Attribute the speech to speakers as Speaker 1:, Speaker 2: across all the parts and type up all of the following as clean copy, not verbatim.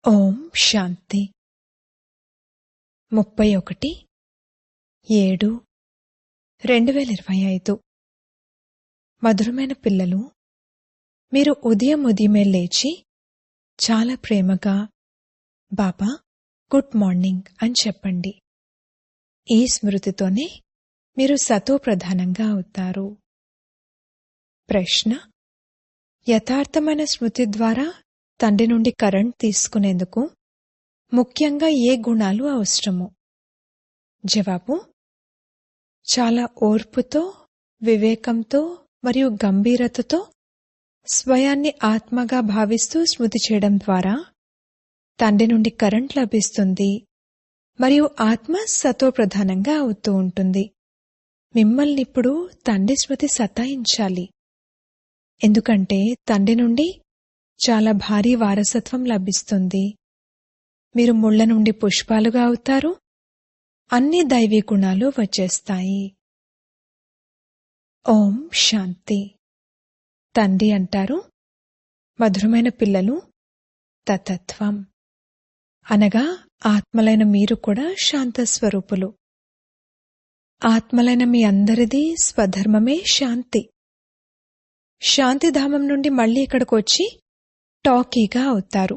Speaker 1: ఓం శాంతి 31/7/2025 మధురమైన పిల్లలు, మీరు ఉదయమే లేచి చాలా ప్రేమగా బాబా గుడ్ మార్నింగ్ అని చెప్పండి. ఈ స్మృతితోనే మీరు సతోప్రధానంగా అవుతారు. ప్రశ్న: యథార్థమైన స్మృతి ద్వారా తండ్రి నుండి కరెంట్ తీసుకునేందుకు ముఖ్యంగా ఏ గుణాలు అవసరము? జవాబు: చాలా ఓర్పుతో, వివేకంతో మరియు గంభీరతతో స్వయాన్ని ఆత్మగా భావిస్తూ స్మృతి చేయడం ద్వారా తండ్రి నుండి కరెంట్ లభిస్తుంది మరియు ఆత్మ సతోప్రధానంగా అవుతూ ఉంటుంది. మిమ్మల్ని ఇప్పుడు తండ్రి స్మృతి సతాయించాలి, ఎందుకంటే తండ్రి నుండి చాలా భారీ వారసత్వం లభిస్తుంది. మీరు ముళ్ల నుండి పుష్పాలుగా అవుతారు, అన్ని దైవీ గుణాలు వచ్చేస్తాయి. ఓం శాంతి. తండ్రి అంటారు, మధురమైన పిల్లలు, తతత్వం అనగా ఆత్మలైన మీరు కూడా శాంతస్వరూపులు. ఆత్మలైన మీ అందరిది స్వధర్మమే శాంతి. శాంతిధామం నుండి మళ్లీ ఇక్కడికొచ్చి టాకీగా అవుతారు,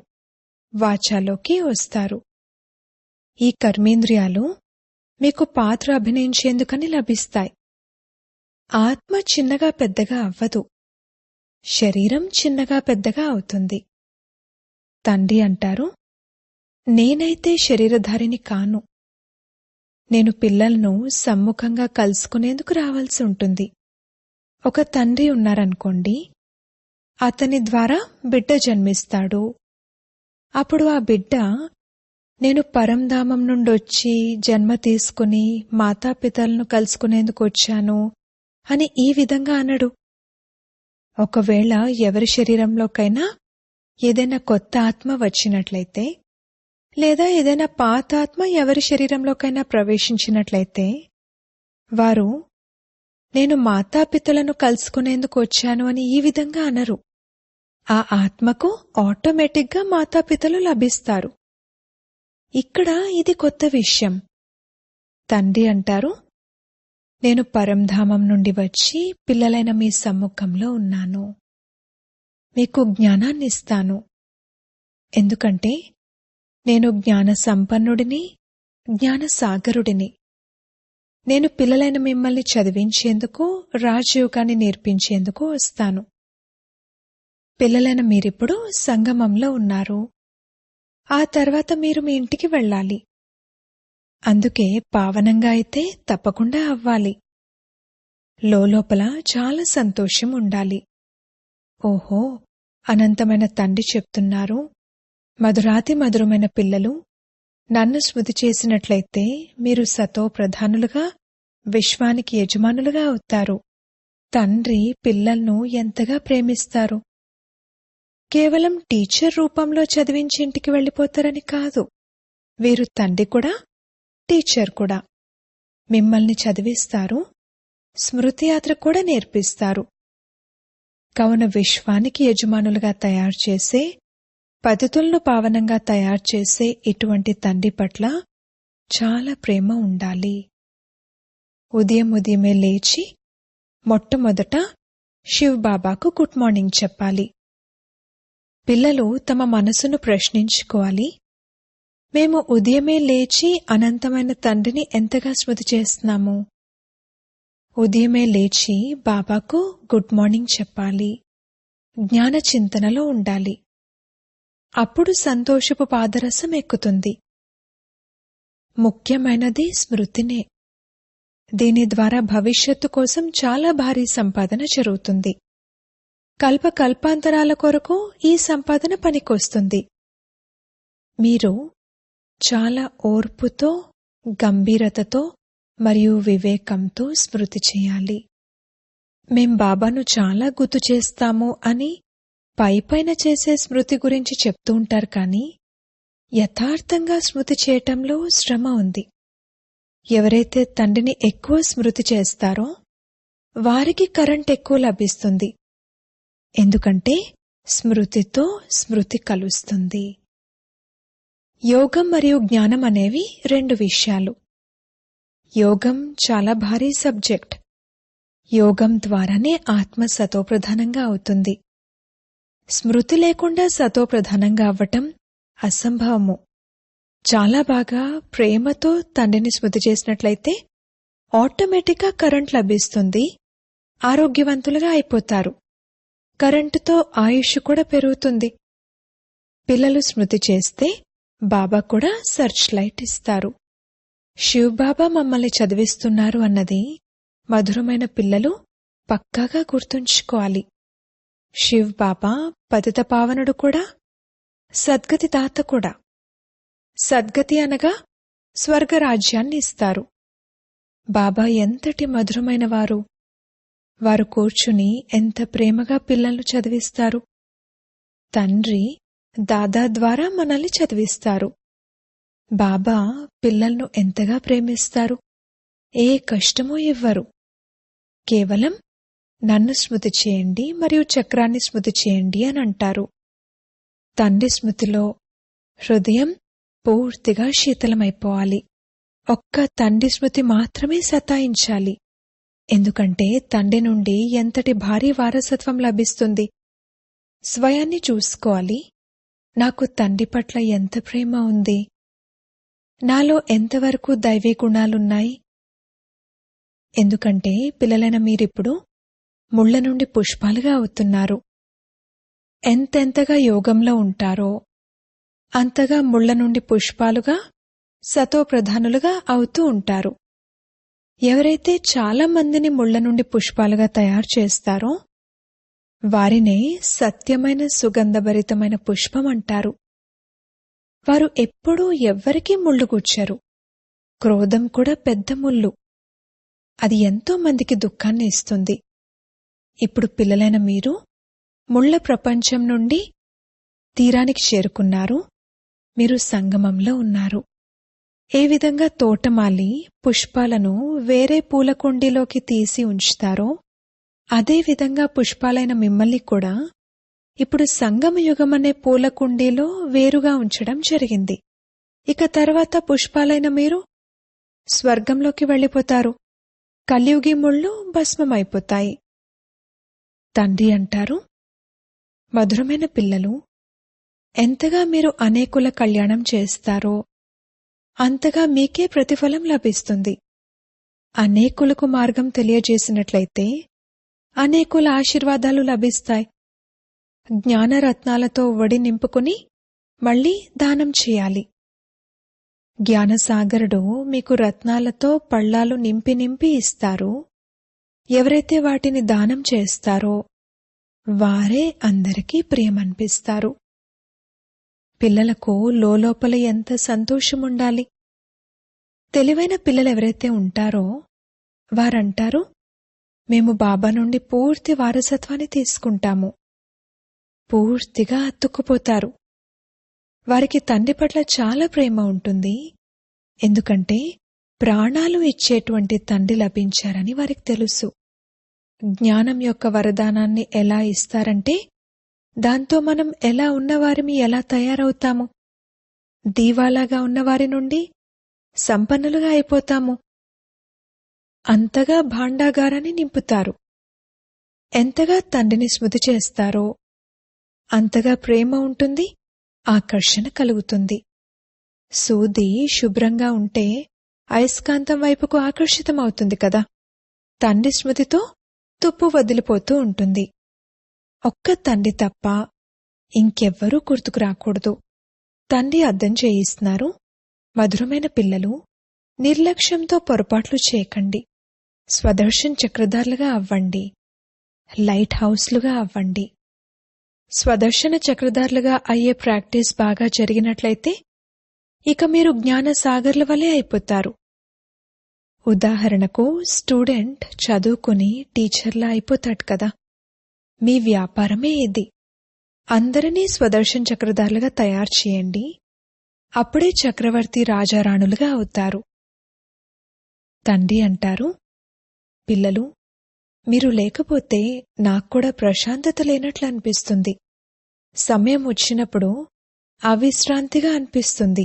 Speaker 1: వాచాలోకి వస్తారు. ఈ కర్మేంద్రియాలు మీకు పాత్ర అభినయించేందుకని లభిస్తాయి. ఆత్మ చిన్నగా పెద్దగా అవ్వదు, శరీరం చిన్నగా పెద్దగా అవుతుంది. తండ్రి అంటారు, నేనైతే శరీరధారిని కాను. నేను పిల్లలను సమ్ముఖంగా కలుసుకునేందుకు రావాల్సి ఉంటుంది. ఒక తండ్రి ఉన్నారనుకోండి, అతని ద్వారా బిడ్డ జన్మిస్తాడు. అప్పుడు ఆ బిడ్డ నేను పరంధామం నుండొచ్చి జన్మ తీసుకుని మాతాపితలను కలుసుకునేందుకు వచ్చాను అని ఈ విధంగా అనడు. ఒకవేళ ఎవరి శరీరంలోకైనా ఏదైనా కొత్త ఆత్మ వచ్చినట్లయితే, లేదా ఏదైనా పాత ఆత్మ ఎవరి శరీరంలోకైనా ప్రవేశించినట్లయితే, వారు నేను మాతాపితలను కలుసుకునేందుకు వచ్చాను అని ఈ విధంగా అనరు. ఆ ఆత్మకు ఆటోమేటిక్గా మాతాపితలు లభిస్తారు. ఇక్కడ ఇది కొత్త విషయం. తండ్రి అంటారు, నేను పరంధామం నుండి వచ్చి పిల్లలైన మీ సమ్ముఖంలో ఉన్నాను. మీకు జ్ఞానాన్నిస్తాను, ఎందుకంటే నేను జ్ఞాన సంపన్నుడిని, జ్ఞానసాగరుడిని. నేను పిల్లలైన మిమ్మల్ని చదివించేందుకు, రాజయోగాన్ని నేర్పించేందుకు వస్తాను. పిల్లలైన మీరిప్పుడు సంగమంలో ఉన్నారు. ఆ తర్వాత మీరు మీ ఇంటికి వెళ్ళాలి. అందుకే పావనంగా అయితే తప్పకుండా అవ్వాలి. లోపల చాలా సంతోషం ఉండాలి. ఓహో, అనంతమైన తండ్రి చెప్తున్నారు, మధురాతి మధురమైన పిల్లలు, నన్ను స్మృతి చేసినట్లయితే మీరు సతోప్రధానులుగా, విశ్వానికి యజమానులుగా అవుతారు. తండ్రి పిల్లలను ఎంతగా ప్రేమిస్తారు. కేవలం టీచర్ రూపంలో చదివించి ఇంటికి వెళ్ళిపోతారని కాదు. వీరు తండ్రి కూడా, టీచర్ కూడా. మిమ్మల్ని చదివిస్తారు, స్మృతి యాత్ర కూడా నేర్పిస్తారు. కావున విశ్వానికి యజమానులుగా తయారు చేసే, పతితులను పావనంగా తయారు చేసే ఇటువంటి తండ్రి పట్ల చాలా ప్రేమ ఉండాలి. ఉదయమే లేచి మొట్టమొదట శివ్ బాబాకు గుడ్ మార్నింగ్ చెప్పాలి. పిల్లలు తమ మనసును ప్రశ్నించుకోవాలి, మేము ఉదయమే లేచి అనంతమైన తండ్రిని ఎంతగా స్మృతి చేస్తున్నాము? ఉదయమే లేచి బాబాకు గుడ్ మార్నింగ్ చెప్పాలి. జ్ఞాన చింతనలో ఉండాలి. అప్పుడు సంతోషపు పాదరసం ఎక్కుతుంది. ముఖ్యమైనది స్మృతినే. దీని ద్వారా భవిష్యత్తు కోసం చాలా భారీ సంపాదన జరుగుతుంది. కల్పకల్పాంతరాల కొరకు ఈ సంపాదన పనికొస్తుంది. మీరు చాలా ఓర్పుతో, గంభీరతతో మరియు వివేకంతో స్మృతి చేయాలి. మేం బాబాను చాలా గుర్తు చేస్తాము అని పైపైన చేసే స్మృతి గురించి చెప్తూ ఉంటారు, కానీ యథార్థంగా స్మృతి చేయటంలో శ్రమ ఉంది. ఎవరైతే తండ్రిని ఎక్కువ స్మృతి చేస్తారో వారికి కరెంట్ ఎక్కువ లభిస్తుంది, ఎందుకంటే స్మృతితో స్మృతి కలుస్తుంది. యోగం మరియు జ్ఞానం అనేవి రెండు విషయాలు. యోగం చాలా భారీ సబ్జెక్ట్. యోగం ద్వారానే ఆత్మ సతోప్రధానంగా అవుతుంది. స్మృతి లేకుండా సతోప్రధానంగా అవ్వటం అసంభవము. చాలా బాగా ప్రేమతో తండ్రిని స్మృతి చేసినట్లయితే ఆటోమేటిక్గా కరెంట్ లభిస్తుంది. ఆరోగ్యవంతులుగా అయిపోతారు. కరెంటుతో ఆయుష్ కూడా పెరుగుతుంది. పిల్లలు స్మృతి చేస్తే బాబా కూడా సర్చ్ లైట్ ఇస్తారు. శివ్ బాబా మమ్మల్ని చదివిస్తున్నారు అన్నది మధురమైన పిల్లలు పక్కాగా గుర్తుంచుకోవాలి. శివ్ బాబా పతిత పావనుడు కూడా, సద్గతి దాత కూడా. సద్గతి అనగా స్వర్గరాజ్యాన్ని ఇస్తారు. బాబా ఎంతటి మధురమైన వారు! వారు కూర్చుని ఎంత ప్రేమగా పిల్లలను చదివిస్తారు. తండ్రి దాదా ద్వారా మనల్ని చదివిస్తారు. బాబా పిల్లలను ఎంతగా ప్రేమిస్తారు. ఏ కష్టమూ ఇవ్వరు. కేవలం నన్ను స్మృతి చేయండి మరియు చక్రాన్ని స్మృతి చేయండి అని అంటారు. తండ్రి స్మృతిలో హృదయం పూర్తిగా శీతలమైపోవాలి. ఒక్క తండ్రి స్మృతి మాత్రమే సతాయించాలి. ఎందుకంటే తండ్రి నుండి ఎంతటి భారీ వారసత్వం లభిస్తుంది. స్వయాన్ని చూసుకోవాలి. నాకు తండ్రి పట్ల ఎంత ప్రేమ ఉంది, నాలో ఎంతవరకు దైవీ గుణాలున్నాయి. ఎందుకంటే పిల్లలైన మీరిప్పుడు ముళ్ల నుండి పుష్పాలుగా అవుతున్నారు. ఎంతెంతగా యోగంలో ఉంటారో అంతగా ముళ్ల నుండి పుష్పాలుగా సతోప్రధానులుగా అవుతూ ఉంటారు. ఎవరైతే చాలా మందిని ముళ్ల నుండి పుష్పాలుగా తయారు చేస్తారో వారినే సత్యమైన సుగంధభరితమైన పుష్పం అంటారు. వారు ఎప్పుడూ ఎవ్వరికీ ముళ్ళు గుచ్చరు. క్రోధం కూడా పెద్ద ముళ్ళు. అది ఎంతో మందికి దుఃఖాన్ని ఇస్తుంది. ఇప్పుడు పిల్లలైన మీరు ముళ్ల ప్రపంచం నుండి తీరానికి చేరుకున్నారు. మీరు సంగమంలో ఉన్నారు. ఏ విధంగా తోటమాలి పుష్పాలను వేరే పూల కుండీలోకి తీసి ఉంచుతారో అదేవిధంగా పుష్పాలైన మిమ్మల్ని కూడా ఇప్పుడు సంగమయుగమనే పూల కుండీలో వేరుగా ఉంచడం జరిగింది. ఇక తర్వాత పుష్పాలైన మీరు స్వర్గంలోకి వెళ్ళిపోతారు. కలియుగి ముళ్ళు భస్మమైపోతాయి. తండ్రి అంటారు, మధురమైన పిల్లలు, ఎంతగా మీరు అనేకుల కళ్యాణం చేస్తారో అంతగా మీకే ప్రతిఫలం లభిస్తుంది. అనేకులకు మార్గం తెలియజేసినట్లయితే అనేకుల ఆశీర్వాదాలు లభిస్తాయి. జ్ఞానరత్నాలతో వడి నింపుకుని మళ్లీ దానం చేయాలి. జ్ఞానసాగరుడు మీకు రత్నాలతో పళ్ళాలు నింపి నింపి ఇస్తారు. ఎవరైతే వాటిని దానం చేస్తారో వారే అందరికీ ప్రియమనిపిస్తారు. పిల్లలకు లోలోపల ఎంత సంతోషముండాలి. తెలివైన పిల్లలెవరైతే ఉంటారో వారంటారు, మేము బాబా నుండి పూర్తి వారసత్వాన్ని తీసుకుంటాము. పూర్తిగా అతుక్కుపోతారు. వారికి తండ్రి పట్ల చాలా ప్రేమ ఉంటుంది. ఎందుకంటే ప్రాణాలు ఇచ్చేటువంటి తండ్రి లభించారని వారికి తెలుసు. జ్ఞానం యొక్క వరదానాన్ని ఎలా ఇస్తారంటే దాంతో మనం ఎలా ఉన్నవారిమి ఎలా తయారవుతాము. దీవాలాగా ఉన్నవారి నుండి సంపన్నులుగా అయిపోతాము. అంతగా భాండాగారాన్ని నింపుతారు. ఎంతగా తండ్రిని స్మృతి చేస్తారో అంతగా ప్రేమ ఉంటుంది, ఆకర్షణ కలుగుతుంది. సూది శుభ్రంగా ఉంటే అయస్కాంతం వైపుకు ఆకర్షితమవుతుంది కదా. తండ్రి స్మృతితో తుప్పు వదిలిపోతూ ఉంటుంది. ఒక్క తండ్రి తప్ప ఇంకెవ్వరూ గుర్తుకు రాకూడదు. తండ్రి అర్థం చేయిస్తున్నారు, మధురమైన పిల్లలు, నిర్లక్ష్యంతో పొరపాట్లు చేయకండి. స్వదర్శన్ చక్రధారులుగా అవ్వండి. లైట్ హౌస్లుగా అవ్వండి. స్వదర్శన చక్రధారులుగా అయ్యే ప్రాక్టీస్ బాగా జరిగినట్లయితే ఇక మీరు జ్ఞానసాగర్ల వలె అయిపోతారు. ఉదాహరణకు స్టూడెంట్ చదువుకుని టీచర్లా అయిపోతాడు కదా. మీ వ్యాపారమే ఇది. అందరినీ స్వదర్శన్ చక్రధారులుగా తయారు చేయండి. అప్పుడే చక్రవర్తి రాజారాణులుగా అవుతారు. తండ్రి అంటారు, పిల్లలు, మీరు లేకపోతే నాక్కూడా ప్రశాంతత లేనట్లు అనిపిస్తుంది. సమయం వచ్చినప్పుడు అవిశ్రాంతిగా అనిపిస్తుంది.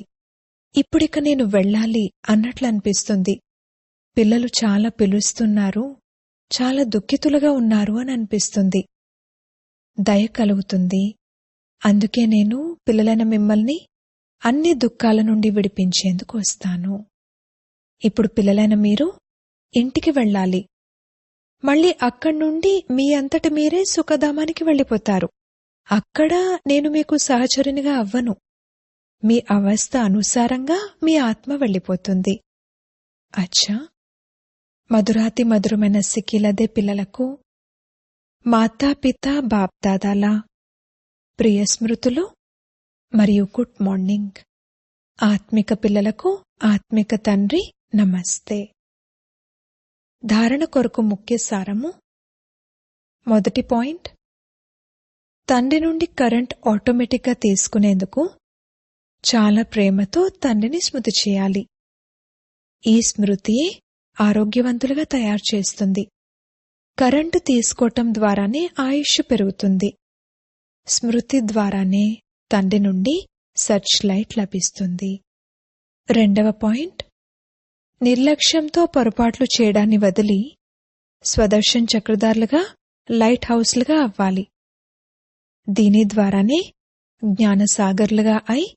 Speaker 1: ఇప్పుడిక నేను వెళ్ళాలి అన్నట్లు అనిపిస్తుంది. పిల్లలు చాలా పిలుస్తున్నారు, చాలా దుఃఖితులుగా ఉన్నారు అని అనిపిస్తుంది. దయ కలుగుతుంది. అందుకే నేను పిల్లలైన మిమ్మల్ని అన్ని దుఃఖాల నుండి విడిపించేందుకు వస్తాను. ఇప్పుడు పిల్లలైన మీరు ఇంటికి వెళ్ళాలి. మళ్ళీ అక్కడ్నుండి మీ అంతట మీరే సుఖధామానికి వెళ్ళిపోతారు. అక్కడ నేను మీకు సహచరునిగా అవ్వను. మీ అవస్థ అనుసారంగా మీ ఆత్మ వెళ్ళిపోతుంది. అచ్చా, మధురాతి మధురమైన సిక్కిలదే పిల్లలకు మాతాపితా బాప్దాదాల ప్రియ స్మృతులు మరియు గుడ్ మార్నింగ్. ఆత్మిక పిల్లలకు ఆత్మిక తండ్రి నమస్తే. ధారణ కొరకు ముఖ్య సారము. మొదటి పాయింట్, తండ్రి నుండి కరెంట్ ఆటోమేటిక్గా తీసుకునేందుకు చాలా ప్రేమతో తండ్రిని స్మృతి చేయాలి. ఈ స్మృతియే ఆరోగ్యవంతులుగా తయారు చేస్తుంది. కరెంటు తీసుకోవటం ద్వారానే ఆయుష్ పెరుగుతుంది. స్మృతి ద్వారానే తండ్రి నుండి సర్చ్ లైట్ లభిస్తుంది. రెండవ పాయింట్, నిర్లక్ష్యంతో పొరపాట్లు చేయడాన్ని వదిలి స్వదర్శన్ చక్రధారులుగా లైట్ హౌస్లుగా అవ్వాలి. దీని ద్వారానే జ్ఞానసాగర్లుగా అయి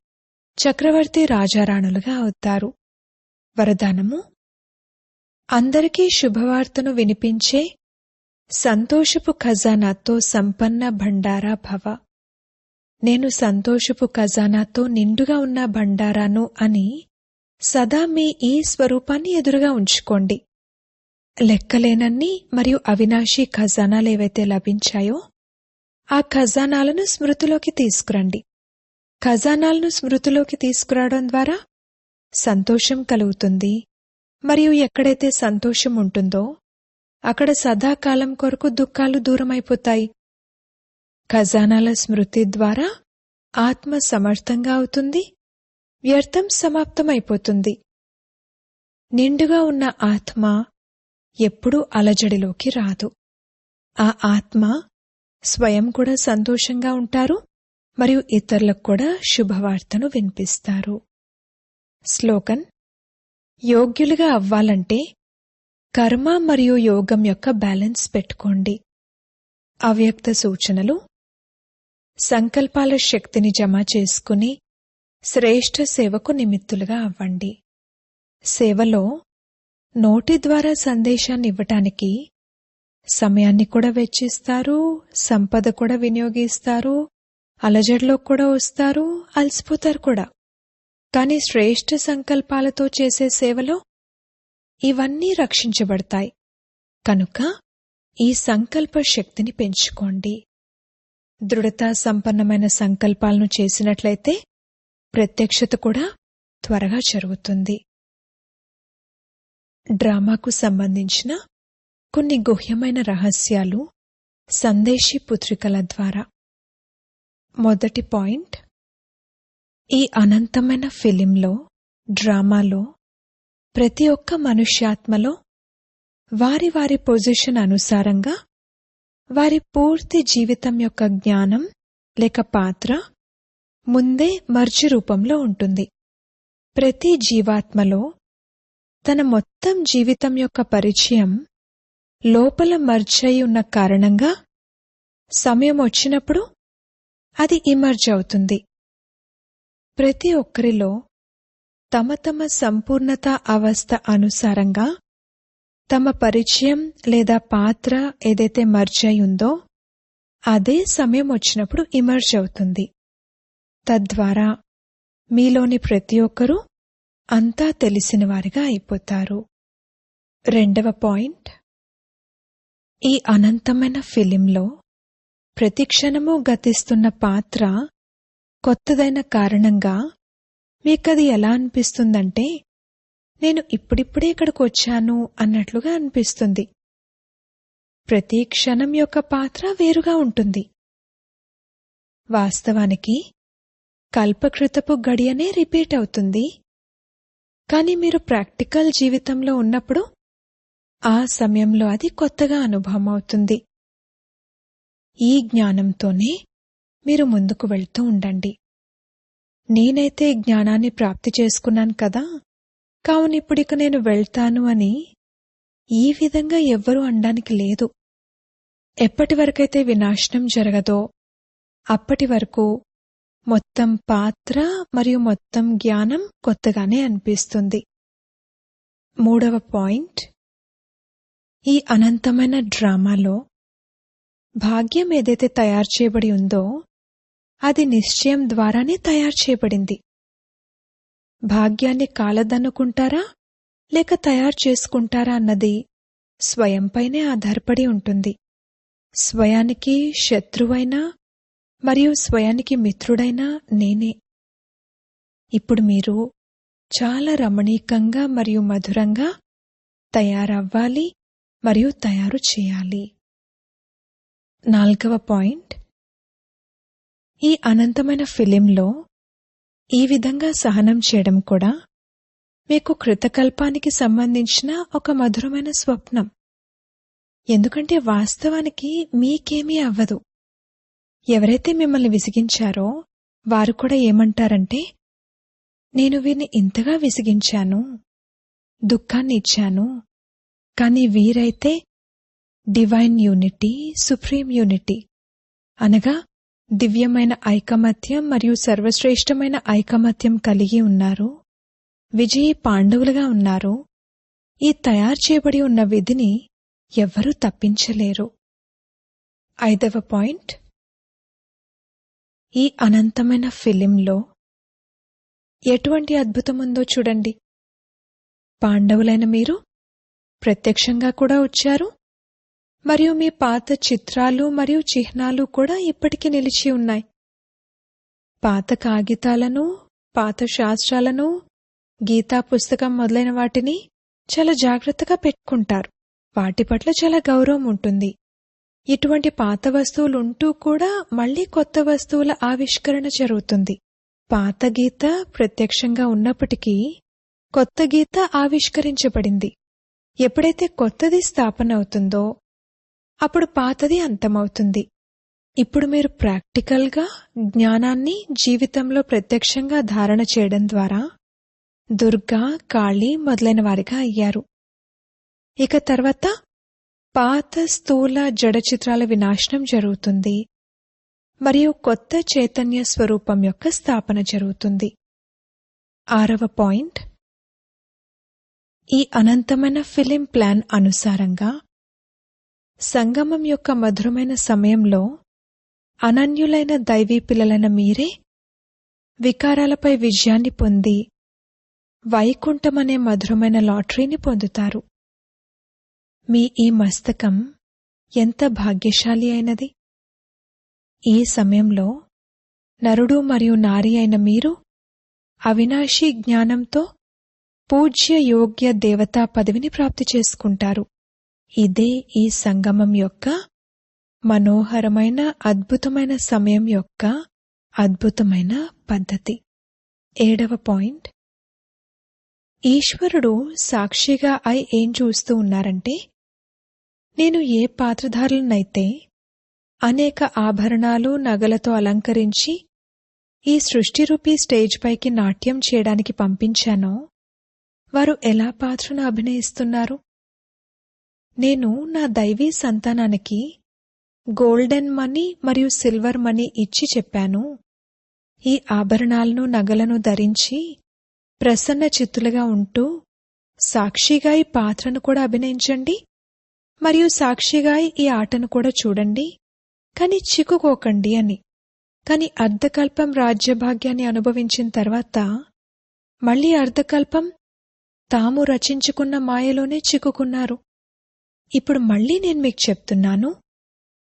Speaker 1: చక్రవర్తి రాజారాణులుగా అవుతారు. వరదానము: అందరికీ శుభవార్తను వినిపించే సంతోషపు ఖజానాతో సంపన్న భండారా భవ. నేను సంతోషపు ఖజానాతో నిండుగా ఉన్న భండారాను అని సదా మీ ఈ స్వరూపాన్ని ఎదురుగా ఉంచుకోండి. లెక్కలేనన్ని మరియు అవినాశీ ఖజానాలేవైతే లభించాయో ఆ ఖజానాలను స్మృతిలోకి తీసుకురండి. ఖజానాలను స్మృతిలోకి తీసుకురావడం ద్వారా సంతోషం కలుగుతుంది. మరియు ఎక్కడైతే సంతోషం ఉంటుందో అక్కడ సదాకాలం కొరకు దుఃఖాలు దూరమైపోతాయి. ఖజానాల స్మృతి ద్వారా ఆత్మ సమర్థంగా అవుతుంది, వ్యర్థం సమాప్తమైపోతుంది. నిండుగా ఉన్న ఆత్మ ఎప్పుడూ అలజడిలోకి రాదు. ఆ ఆత్మ స్వయం కూడా సంతోషంగా ఉంటారు మరియు ఇతరులకు కూడా శుభవార్తను వినిపిస్తారు. స్లోగన్: యోగ్యులుగా అవ్వాలంటే కర్మ మరియు యోగం యొక్క బ్యాలెన్స్ పెట్టుకోండి. అవ్యక్త సూచనలు: సంకల్పాల శక్తిని జమ చేసుకుని శ్రేష్ఠ సేవకు నిమిత్తులుగా అవ్వండి. సేవలో నోటి ద్వారా సందేశాన్ని ఇవ్వటానికి సమయాన్ని కూడా వెచ్చిస్తారు, సంపద కూడా వినియోగిస్తారు, అలజడిలో కూడా వస్తారు, అలసిపోతారు కూడా. కానీ శ్రేష్ఠ సంకల్పాలతో చేసే సేవలో ఇవన్నీ రక్షించబడతాయి. కనుక ఈ సంకల్ప శక్తిని పెంచుకోండి. దృఢతా సంపన్నమైన సంకల్పాలను చేసినట్లయితే ప్రత్యక్షత కూడా త్వరగా జరుగుతుంది. డ్రామాకు సంబంధించిన కొన్ని గుహ్యమైన రహస్యాలు సందేశీ పుత్రికల ద్వారా. మొదటి పాయింట్, ఈ అనంతమైన ఫిలింలో, డ్రామాలో ప్రతి ఒక్క మనుష్యాత్మలో వారి వారి పొజిషన్ అనుసారంగా వారి పూర్తి జీవితం యొక్క జ్ఞానం లేక పాత్ర ముందే మర్జి రూపంలో ఉంటుంది. ప్రతి జీవాత్మలో తన మొత్తం జీవితం యొక్క పరిచయం లోపల మర్జయి ఉన్న కారణంగా సమయం వచ్చినప్పుడు అది ఇమర్జ్ అవుతుంది. ప్రతి ఒక్కరిలో తమ తమ సంపూర్ణత అవస్థ అనుసారంగా తమ పరిచయం లేదా పాత్ర ఏదైతే మర్జ్ అయి ఉందో అదే సమయం వచ్చినప్పుడు ఇమర్జ్ అవుతుంది. తద్వారా మీలోని ప్రతి ఒక్కరూ అంతా తెలిసిన వారిగా అయిపోతారు. రెండవ పాయింట్, ఈ అనంతమైన ఫిలింలో ప్రతి క్షణము గతిస్తున్న పాత్ర కొత్తదైన కారణంగా మీకది ఎలా అనిపిస్తుందంటే నేను ఇప్పుడిప్పుడే ఇక్కడికి వచ్చాను అన్నట్లుగా అనిపిస్తుంది. ప్రతి క్షణం యొక్క పాత్ర వేరుగా ఉంటుంది. వాస్తవానికి కల్పకృతపు గడియనే రిపీట్ అవుతుంది. కానీ మీరు ప్రాక్టికల్ జీవితంలో ఉన్నప్పుడు ఆ సమయంలో అది కొత్తగా అనుభవం అవుతుంది. ఈ జ్ఞానంతోనే మీరు ముందుకు వెళ్తూ ఉండండి. నేనైతే జ్ఞానాన్ని ప్రాప్తి చేసుకున్నాను కదా, కావున ఇప్పుడిక నేను వెళ్తాను అని ఈ విధంగా ఎవ్వరూ అనడానికి లేదు. ఎప్పటి వరకైతే వినాశనం జరగదో అప్పటి వరకు మొత్తం పాత్ర మరియు మొత్తం జ్ఞానం కొత్తగానే అనిపిస్తుంది. 3వ పాయింట్, ఈ అనంతమైన డ్రామాలో భాగ్యం ఏదైతే తయారు చేయబడి ఉందో అది నిశ్చయం ద్వారానే తయారు చేయబడింది. భాగ్యాన్ని కాలదన్నుకుంటారా లేక తయారు చేసుకుంటారా అన్నది స్వయంపైనే ఆధారపడి ఉంటుంది. స్వయానికి శత్రువైనా మరియు స్వయానికి మిత్రుడైనా నేనే. ఇప్పుడు మీరు చాలా రమణీకంగా మరియు మధురంగా తయారవ్వాలి మరియు తయారు చేయాలి. 4వ పాయింట్, ఈ అనంతమైన ఫిలింలో ఈ విధంగా సహనం చేయడం కూడా మీకు కృతకల్పానికి సంబంధించిన ఒక మధురమైన స్వప్నం. ఎందుకంటే వాస్తవానికి మీకేమీ అవ్వదు. ఎవరైతే మిమ్మల్ని విసిగించారో వారు కూడా ఏమంటారంటే, నేను వీరిని ఇంతగా విసిగించాను, దుఃఖాన్ని ఇచ్చాను, కానీ వీరైతే డివైన్ యూనిటీ, సుప్రీం యూనిటీ అనగా దివ్యమైన ఐకమత్యం మరియు సర్వశ్రేష్టమైన ఐకమత్యం కలిగి ఉన్నారు, విజయీ పాండవులుగా ఉన్నారు. ఈ తయారు చేయబడి ఉన్న విధిని ఎవ్వరూ తప్పించలేరు. 5వ పాయింట్, ఈ అనంతమైన ఫిలింలో ఎటువంటి అద్భుతముందో చూడండి. పాండవులైన మీరు ప్రత్యక్షంగా కూడా వచ్చారు మరియు మీ పాత చిత్రాలు మరియు చిహ్నాలు కూడా ఇప్పటికీ నిలిచి ఉన్నాయి. పాత కాగితాలను, పాత శాస్త్రాలను, గీతా పుస్తకం మొదలైన వాటిని చాలా జాగ్రత్తగా పెట్టుకుంటారు. వాటి పట్ల చాలా గౌరవం ఉంటుంది. ఇటువంటి పాత వస్తువులుంటూ కూడా మళ్లీ కొత్త వస్తువుల ఆవిష్కరణ జరుగుతుంది. పాత గీత ప్రత్యక్షంగా ఉన్నప్పటికీ కొత్త గీత ఆవిష్కరించబడింది. ఎప్పుడైతే కొత్తది స్థాపన అవుతుందో అప్పుడు పాతది అంతమవుతుంది. ఇప్పుడు మీరు ప్రాక్టికల్గా జ్ఞానాన్ని జీవితంలో ప్రత్యక్షంగా ధారణ చేయడం ద్వారా దుర్గా, కాళీ మొదలైన వారిగా అయ్యారు. ఇక తర్వాత పాత స్థూల జడ చిత్రాల వినాశనం జరుగుతుంది మరియు కొత్త చైతన్య స్వరూపం యొక్క స్థాపన జరుగుతుంది. 6వ పాయింట్, ఈ అనంతమైన ఫిలిం ప్లాన్ అనుసారంగా సంగమం యొక్క మధురమైన సమయంలో అనన్యులైన దైవీ పిల్లలైన మీరే వికారాలపై విజయాన్ని పొంది వైకుంఠమనే మధురమైన లాటరీని పొందుతారు. మీ ఈ మస్తకం ఎంత భాగ్యశాలి అయినది! ఈ సమయంలో నరుడు మరియు నారి అయిన మీరు అవినాశీ జ్ఞానంతో పూజ్య యోగ్య దేవతా పదవిని ప్రాప్తి చేసుకుంటారు. ఇదే ఈ సంగమం యొక్క మనోహరమైన అద్భుతమైన సమయం యొక్క అద్భుతమైన పద్ధతి. 7వ పాయింట్, ఈశ్వరుడు సాక్షిగా అయి ఏం చూస్తూ ఉన్నారంటే, నేను ఏ పాత్రధారులనైతే అనేక ఆభరణాలు, నగలతో అలంకరించి ఈ సృష్టిరూపీ స్టేజ్ పైకి నాట్యం చేయడానికి పంపించానో వారు ఎలా పాత్రను అభినయిస్తున్నారు. నేను నా దైవీ సంతానానికి గోల్డెన్ మనీ మరియు సిల్వర్ మనీ ఇచ్చి చెప్పాను, ఈ ఆభరణాలను, నగలను ధరించి ప్రసన్న చిత్తులుగా ఉంటూ సాక్షిగా ఈ పాత్రను కూడా అభినయించండి మరియు సాక్షిగా ఈ ఆటను కూడా చూడండి, కాని చిక్కుకోకండి అని. కాని అర్ధకల్పం రాజ్యభాగ్యాన్ని అనుభవించిన తర్వాత మళ్లీ అర్ధకల్పం తాము రచించుకున్న మాయలోనే చిక్కుకున్నారు. ఇప్పుడు మళ్లీ నేను మీకు చెప్తున్నాను,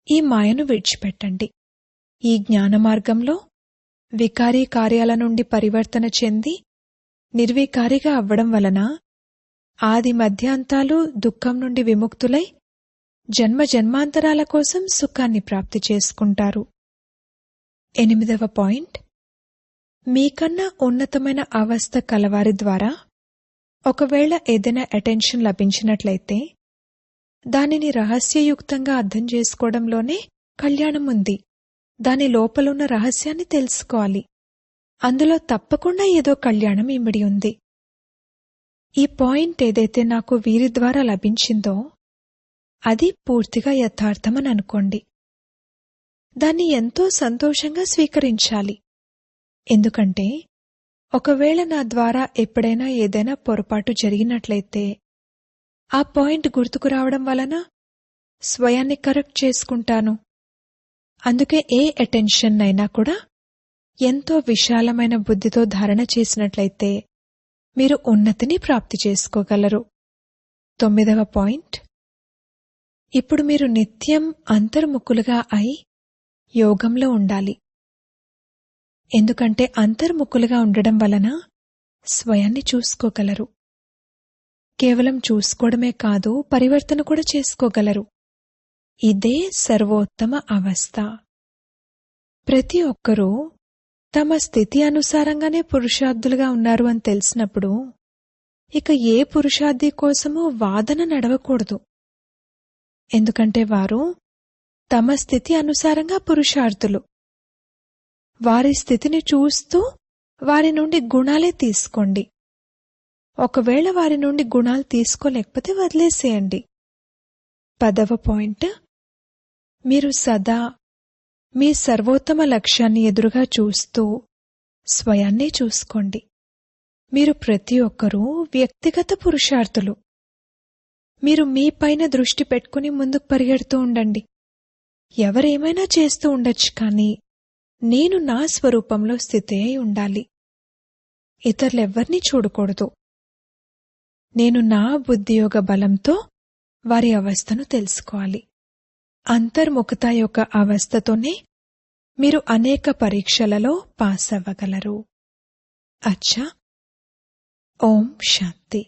Speaker 1: ఈ మాయను విడిచిపెట్టండి. ఈ జ్ఞాన మార్గంలో వికారీ కార్యాల నుండి పరివర్తన చెంది నిర్వికారిగా అవ్వడం వలన ఆది మధ్యాంతాలు దుఃఖం నుండి విముక్తులై జన్మ జన్మాంతరాల కోసం సుఖాన్ని ప్రాప్తి చేసుకుంటారు. 8వ పాయింట్, మీకన్నా ఉన్నతమైన అవస్థ కలవారి ద్వారా ఒకవేళ ఏదైనా అటెన్షన్ లభించినట్లయితే దానిని రహస్యయుక్తంగా అర్థం చేసుకోవడంలోనే కళ్యాణం ఉంది. దాని లోపలున్న రహస్యాన్ని తెలుసుకోవాలి. అందులో తప్పకుండా ఏదో కళ్యాణం ఇమిడి ఉంది. ఈ పాయింట్ ఏదైతే నాకు వీరి ద్వారా లభించిందో అది పూర్తిగా యథార్థమని అనుకోండి. దాన్ని ఎంతో సంతోషంగా స్వీకరించాలి. ఎందుకంటే ఒకవేళ నా ద్వారా ఎప్పుడైనా ఏదైనా పొరపాటు జరిగినట్లయితే ఆ పాయింట్ గుర్తుకు రావడం వలన స్వయాన్ని కరెక్ట్ చేసుకుంటాను. అందుకే ఏ అటెన్షన్ అయినా కూడా ఎంతో విశాలమైన బుద్ధితో ధారణ చేసినట్లయితే మీరు ఉన్నతిని ప్రాప్తి చేసుకోగలరు. 9వ పాయింట్, ఇప్పుడు మీరు నిత్యం అంతర్ముఖులుగా అయి యోగంలో ఉండాలి. ఎందుకంటే అంతర్ముఖులుగా ఉండడం వలన స్వయాన్ని చూసుకోగలరు. కేవలం చూసుకోవడమే కాదు, పరివర్తన కూడా చేసుకోగలరు. ఇదే సర్వోత్తమ అవస్థ. ప్రతి ఒక్కరూ తమ స్థితి అనుసారంగానే పురుషార్థులుగా ఉన్నారు అని తెలిసినప్పుడు ఇక ఏ పురుషార్థి కోసమూ వాదన నడవకూడదు. ఎందుకంటే వారు తమ స్థితి అనుసారంగా పురుషార్థులు. వారి స్థితిని చూస్తూ వారి నుండి గుణాలే తీసుకోండి. ఒకవేళ వారి నుండి గుణాలు తీసుకోలేకపోతే వదిలేసేయండి. 10వ పాయింట్, మీరు సదా మీ సర్వోత్తమ లక్ష్యాన్ని ఎదురుగా చూస్తూ స్వయాన్నే చూసుకోండి. మీరు ప్రతి ఒక్కరూ వ్యక్తిగత పురుషార్థులు. మీరు మీ పైన దృష్టి పెట్టుకుని ముందుకు పరిగెడుతూ ఉండండి. ఎవరేమైనా చేస్తూ ఉండొచ్చు, కానీ నేను నా స్వరూపంలో స్థితి అయి ఉండాలి. ఇతరులెవ్వర్నీ చూడకూడదు. నేను నా బుద్ధియోగ బలంతో వారి అవస్థను తెలుసుకోవాలి. అంతర్ముఖత యొక్క అవస్థతోనే మీరు అనేక పరీక్షలలో పాస్ అవ్వగలరు. అచ్చా, ఓం శాంతి.